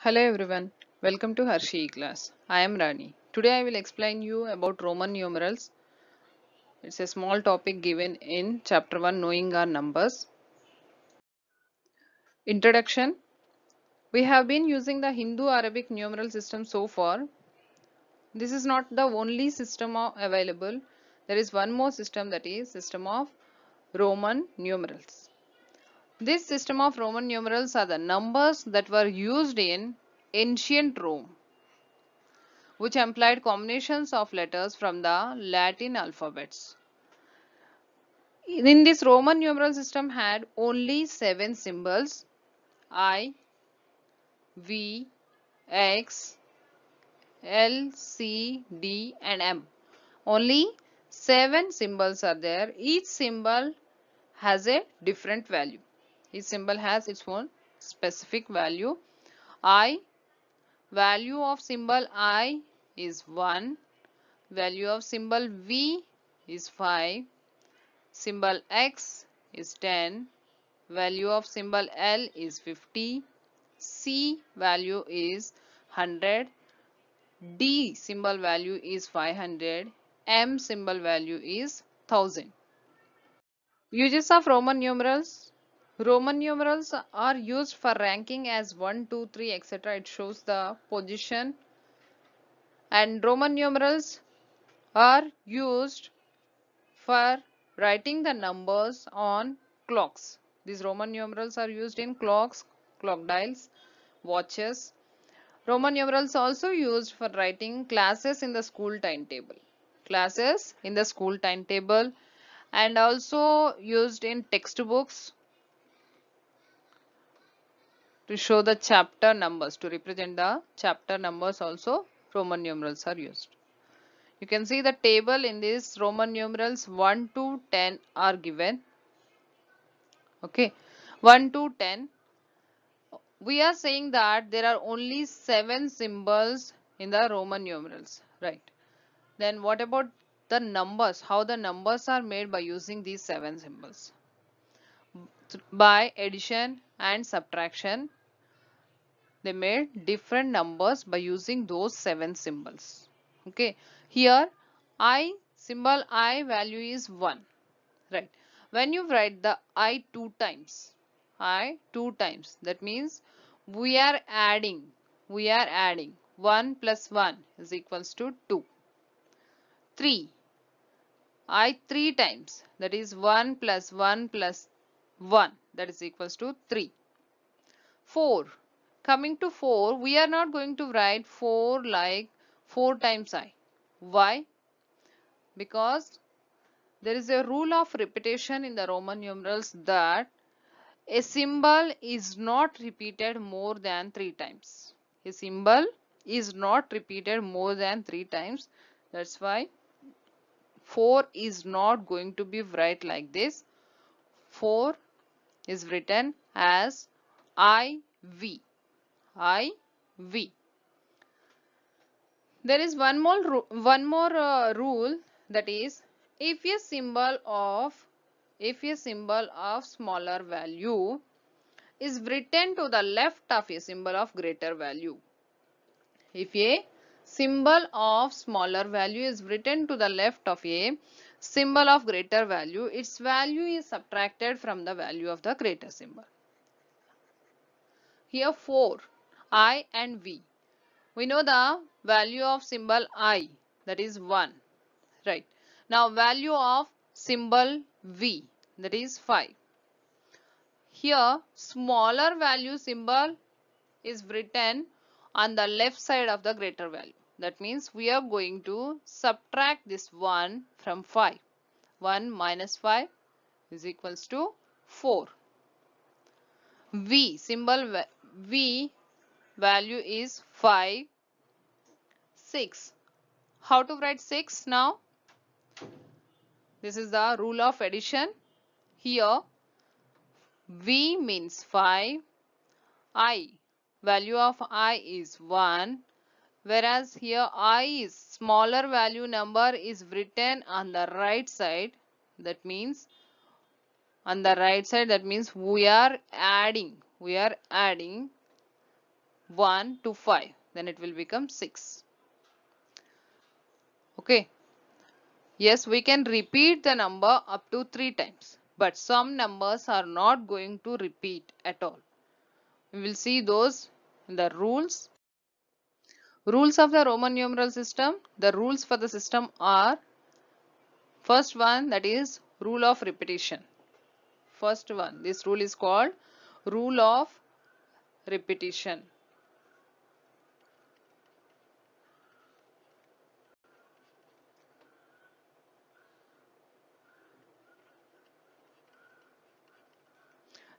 Hello everyone, welcome to Hershey class. I am Rani. Today I will explain you about Roman numerals. It's a small topic given in chapter 1 knowing our numbers. Introduction. We have been using the Hindu-Arabic numeral system so far. This is not the only system available. There is one more system, that is system of Roman numerals. This system of Roman numerals are the numbers that were used in ancient Rome, which employed combinations of letters from the Latin alphabets. In this Roman numeral system had only 7 symbols: I, V, X, L, C, D and M. Only 7 symbols are there. Each symbol has a different value. Each symbol has its own specific value. I, value of symbol I is 1. Value of symbol V is 5. Symbol X is 10. Value of symbol L is 50. C value is 100. D symbol value is 500. M symbol value is 1000. Uses of Roman numerals. Roman numerals are used for ranking as 1, 2, 3, etc. It shows the position. And Roman numerals are used for writing the numbers on clocks. These Roman numerals are used in clocks, clock dials, watches. Roman numerals also used for writing classes in the school timetable. Classes in the school timetable, and also used in textbooks to show the chapter numbers, to represent the chapter numbers also Roman numerals are used. You can see the table in this Roman numerals 1 to 10 are given. Okay, 1 to 10. We are saying that there are only 7 symbols in the Roman numerals, right? Then what about the numbers? How the numbers are made by using these 7 symbols? By addition and subtraction, they made different numbers by using those 7 symbols. Okay, here I, symbol I value is 1, right? When you write the I 2 times, that means we are adding 1 plus 1 is equals to 2. 3, I 3 times, that is 1 plus 1 plus 1, that is equals to 3. 4, coming to 4, we are not going to write 4 like 4 times I. Why? Because there is a rule of repetition in the Roman numerals that a symbol is not repeated more than 3 times. A symbol is not repeated more than 3 times. That's why 4 is not going to be written like this. 4 is written as IV. IV. There is one more rule, that is if a symbol of smaller value is written to the left of a symbol of greater value. If a symbol of smaller value is written to the left of a symbol of greater value, its value is subtracted from the value of the greater symbol. Here 4, I and V. We know the value of symbol I, that is 1, right? Now value of symbol V, that is 5. Here smaller value symbol is written on the left side of the greater value. That means we are going to subtract this 1 from 5. 1 minus 5 is equals to 4. V, symbol V value is 5. 6. How to write 6 now? This is the rule of addition. Here V means 5. I, value of I is 1. Whereas here I is smaller value number is written on the right side. That means on the right side, that means we are adding 1 to 5. Then it will become 6. Okay. Yes, we can repeat the number up to 3 times. But some numbers are not going to repeat at all. We will see those in the rules. Rules of the Roman numeral system. The rules for the system are, first one, that is rule of repetition. First one, this rule is called rule of repetition.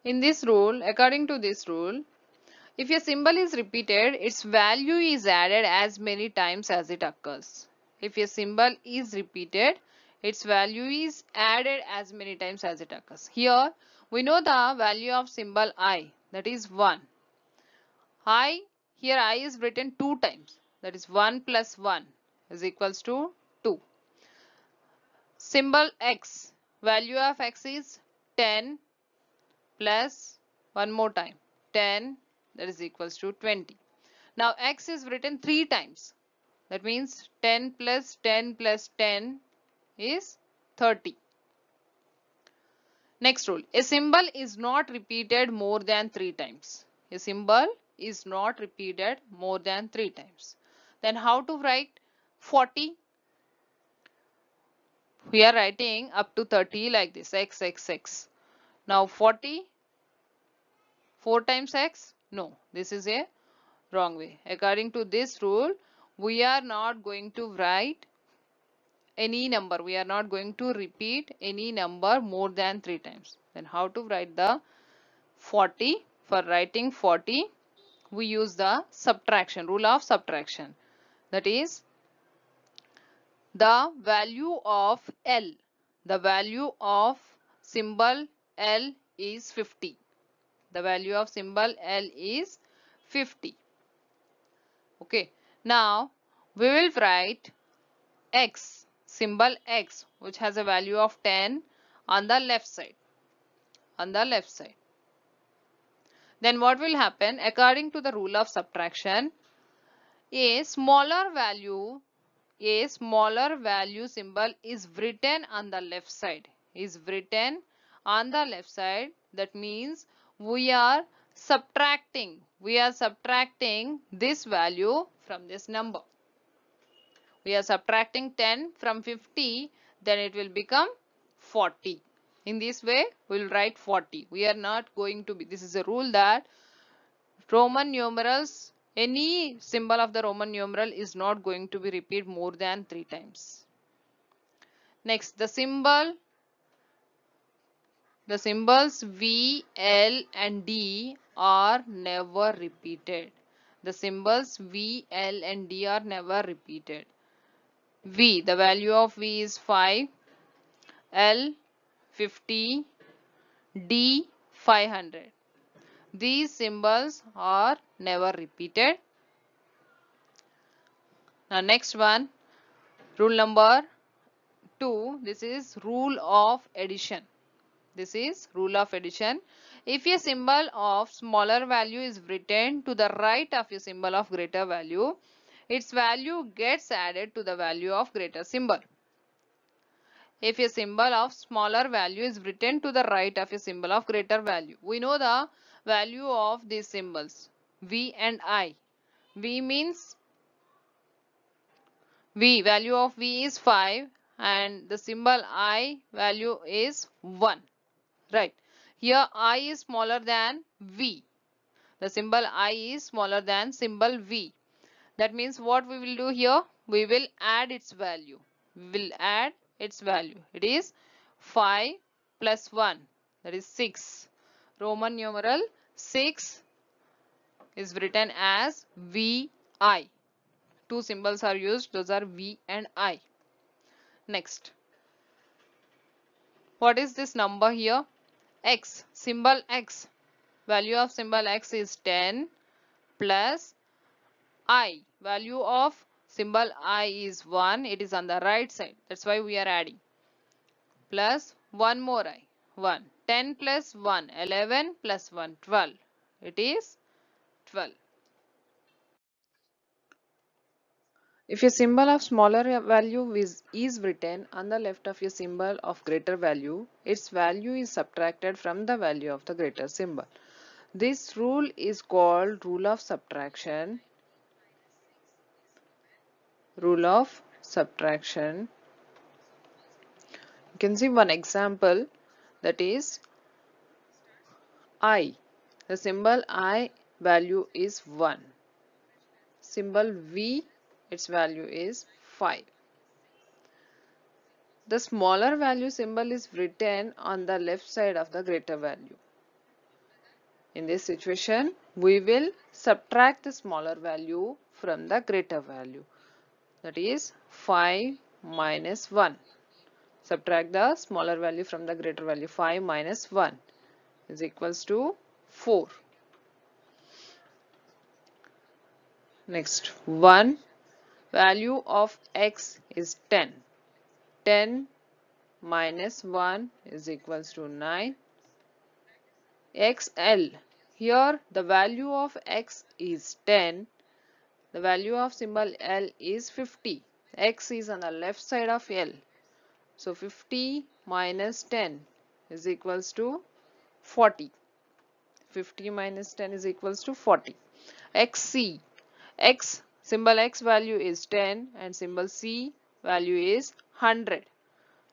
In this rule, according to this rule, if a symbol is repeated, its value is added as many times as it occurs. If a symbol is repeated, its value is added as many times as it occurs. Here, we know the value of symbol I, that is 1. I, here I is written 2 times, that is 1 plus 1 is equals to 2. Symbol X, value of X is 10 plus one more time 10, that is equals to 20. Now X is written 3 times, that means 10 plus 10 plus 10 is 30. Next rule, a symbol is not repeated more than 3 times. A symbol is not repeated more than 3 times. Then how to write 40? We are writing up to 30 like this, x, x, x. Now 40, 4 times x? No, this is a wrong way. According to this rule, we are not going to write any number. We are not going to repeat any number more than 3 times. Then how to write the 40? For writing 40, we use the subtraction, rule of subtraction. That is, the value of L, the value of symbol L is 50. The value of symbol L is 50. Okay. Now, we will write X, symbol X, which has a value of 10 on the left side. On the left side. Then what will happen? According to the rule of subtraction, a smaller value symbol is written on the left side. Is written on the left side. That means we are subtracting. We are subtracting this value from this number. We are subtracting 10 from 50, then it will become 40. In this way, we will write 40. We are not going to be, this is a rule that Roman numerals, any symbol of the Roman numeral is not going to be repeated more than 3 times. Next, the symbols V, L and D are never repeated. The symbols V, L and D are never repeated. V, the value of V is 5, L 50, D 500. These symbols are never repeated. Now next one, rule number 2, this is rule of addition. This is rule of addition. If a symbol of smaller value is written to the right of a symbol of greater value, its value gets added to the value of greater symbol. If a symbol of smaller value is written to the right of a symbol of greater value, we know the value of these symbols V and I. V means V, value of V is 5 and the symbol I value is 1. Right. Here I is smaller than V. The symbol I is smaller than symbol V. That means what we will do here? We will add its value. We will add its value. It is 5 plus 1. That is 6. Roman numeral 6 is written as VI. Two symbols are used. Those are V and I. Next. What is this number here? X. Symbol X. Value of symbol X is 10 plus I. Value of symbol I is 1. It is on the right side. That's why we are adding. Plus 1 more I. 1. 10 plus 1. 11 plus 1. 12. It is 12. If a symbol of smaller value is written on the left of a symbol of greater value, its value is subtracted from the value of the greater symbol. This rule is called rule of subtraction. Rule of subtraction. You can see one example, that is I. The symbol I value is 1. Symbol V, its value is 5. The smaller value symbol is written on the left side of the greater value. In this situation, we will subtract the smaller value from the greater value. That is 5 minus 1. Subtract the smaller value from the greater value. 5 minus 1 is equals to 4. Next, 1. Value of x is 10. 10 minus 1 is equals to 9. XL. Here the value of x is 10. The value of symbol L is 50. X is on the left side of L. So 50 minus 10 is equals to 40. 50 minus 10 is equals to 40. XC. X, symbol X value is 10 and symbol C value is 100.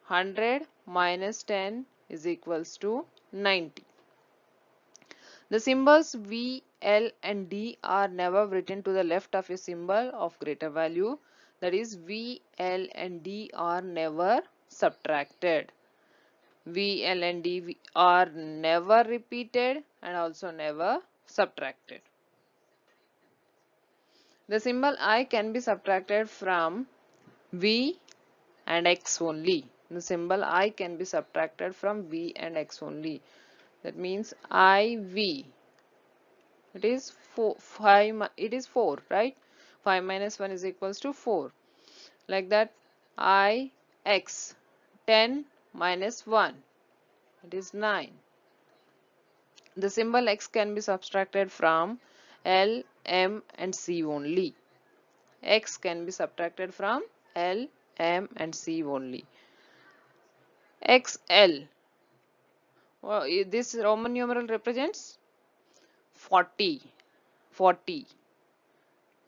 100 minus 10 is equals to 90. The symbols V, L and D are never written to the left of a symbol of greater value. That is, V, L and D are never subtracted. V, L and D are never repeated and also never subtracted. The symbol I can be subtracted from V and X only. The symbol I can be subtracted from V and X only. That means IV. It is 4, 5, it is 4, right? 5 minus 1 is equals to 4. Like that, IX. 10 minus 1. It is 9. The symbol X can be subtracted from L, M and C only. X can be subtracted from L, M and C only. XL. Well, this Roman numeral represents 40. 40.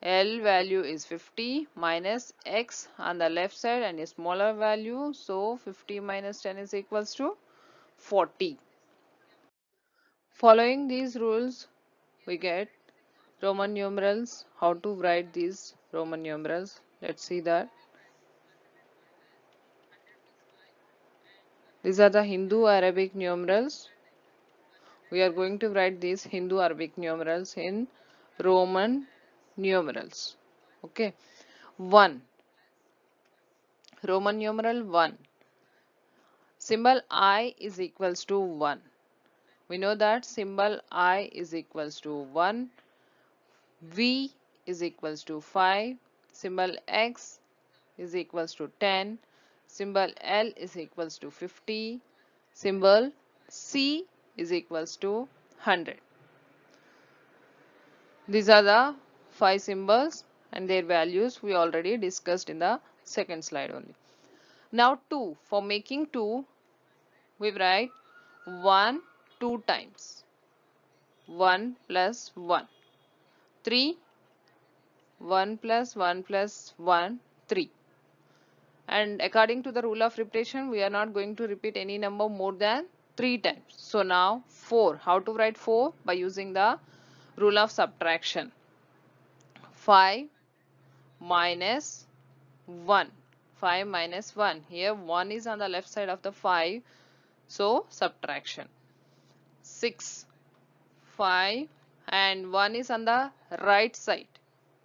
L value is 50 minus X on the left side and a smaller value. So 50 minus 10 is equals to 40. Following these rules, we get Roman numerals. How to write these Roman numerals? Let's see that. These are the Hindu Arabic numerals. We are going to write these Hindu Arabic numerals in Roman numerals. Okay. 1. Roman numeral 1. Symbol I is equals to 1. We know that symbol I is equals to 1. V is equals to 5. Symbol X is equals to 10. Symbol L is equals to 50. Symbol C is equals to 100. These are the 5 symbols and their values we already discussed in the second slide only. Now 2. For making 2, we write 1 2 times. 1 plus 1. 3. 1 plus 1 plus 1, 3. And according to the rule of repetition, we are not going to repeat any number more than 3 times. So now 4. How to write 4? By using the rule of subtraction. 5 minus 1. 5 minus 1. Here 1 is on the left side of the 5. So subtraction. 6. 5 and 1 is on the right side.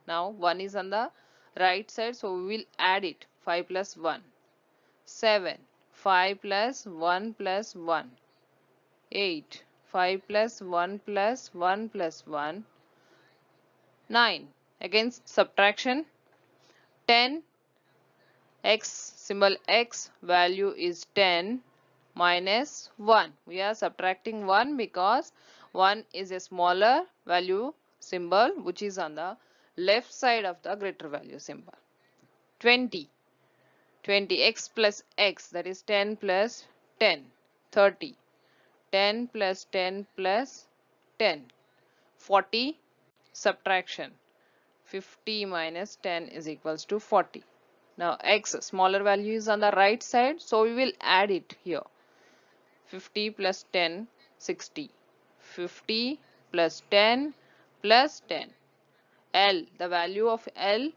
Now 1 is on the right side, so we will add it. 5 plus 1. 7. 5 plus 1 plus 1. 8. 5 plus 1 plus 1 plus 1. 9. Again subtraction. 10. X, symbol X value is 10 minus 1. We are subtracting 1 because 1 is a smaller value symbol which is on the left side of the greater value symbol. 20. 20 x plus x, that is 10 plus 10, 30. 10 plus 10 plus 10, 40. Subtraction, 50 minus 10 is equals to 40. Now x, smaller value, is on the right side, so we will add it here. 50 plus 10, 60. 50 plus 10 plus 10. L, the value of L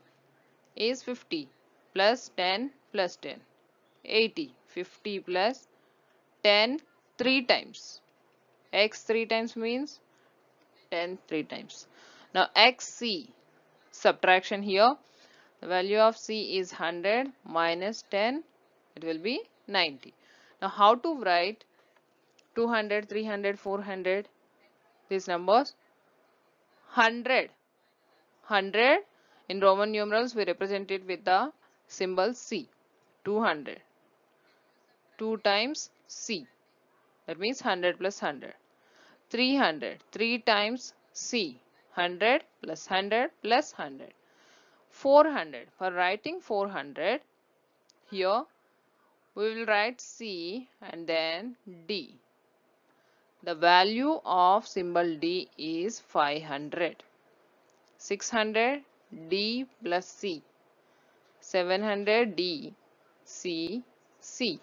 is 50 plus 10 plus 10. 80. 50 plus 10 3 times. X 3 times means 10 3 times. Now xc, subtraction here. The value of c is 100 minus 10, it will be 90. Now how to write 200, 300, 400, these numbers? 100. 100 in Roman numerals we represent it with the symbol C. 200. 2 times C. That means 100 plus 100. 300. 3 times C. 100 plus 100 plus 100. 400. For writing 400, here we will write C and then D. The value of symbol D is 500. 600 D plus C. 700 D C C.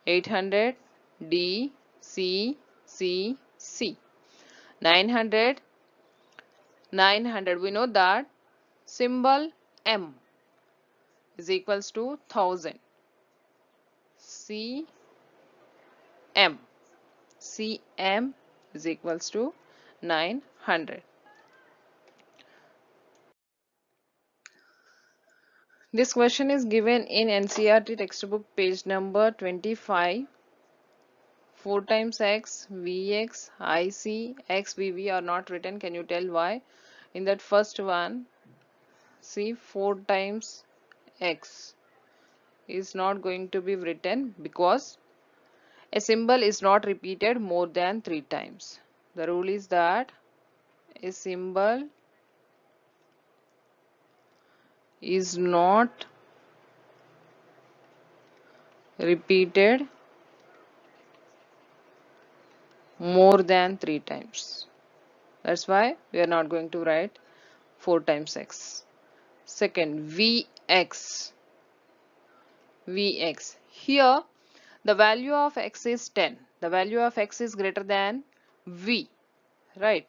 800 D C C C. 900 we know that symbol M is equals to 1000. C M. C M is equals to 900. This question is given in NCERT textbook page number 25. 4 times x, vx, ic, x, vv are not written. Can you tell why? In that first one, see, 4 times x is not going to be written because a symbol is not repeated more than 3 times. The rule is that a symbol is not repeated more than 3 times. That's why we are not going to write 4 times x. Second, vx. Vx. Here, the value of x is 10. The value of x is greater than v. Right?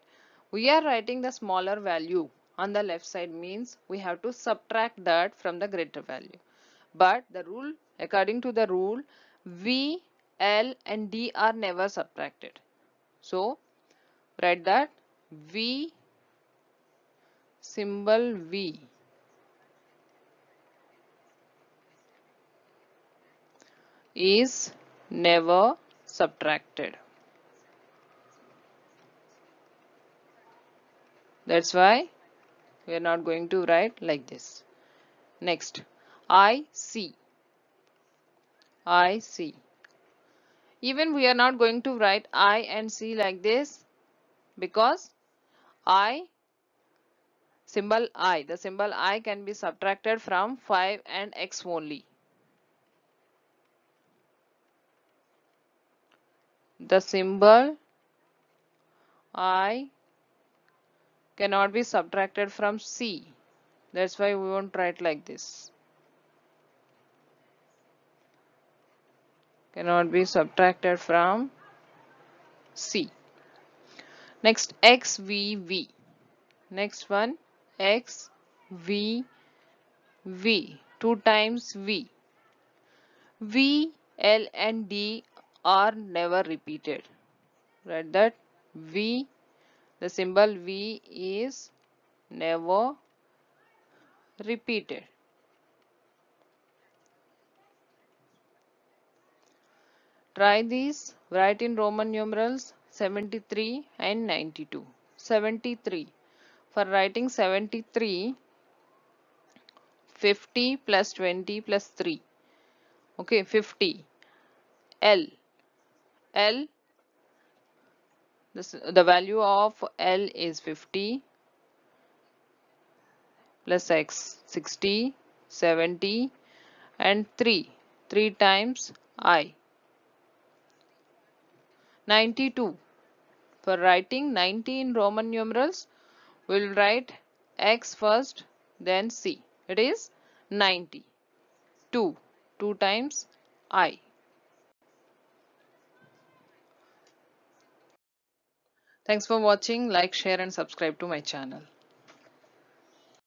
We are writing the smaller value on the left side, means we have to subtract that from the greater value. But the rule, according to the rule, v, l and d are never subtracted. So, write that v, symbol v is never subtracted. That's why we are not going to write like this. Next, IC. IC. Even we are not going to write I and C like this because I, the symbol I can be subtracted from 5 and x only. The symbol I cannot be subtracted from C. That's why we won't write like this. Cannot be subtracted from C. Next, XVV. Next one, XVV. 2 times V. V, L and D are never repeated. Write that V, the symbol V is never repeated. Try these. Write in Roman numerals 73 and 92. 73. For writing 73, 50 plus 20 plus 3. Okay, 50. L. L. The value of L is 50 plus x, 60 70 and 3. 3 times I. 92. For writing 90 in Roman numerals, we'll write X first, then C. It is 90. 2. 2 times I. Thanks for watching. Like, share and subscribe to my channel.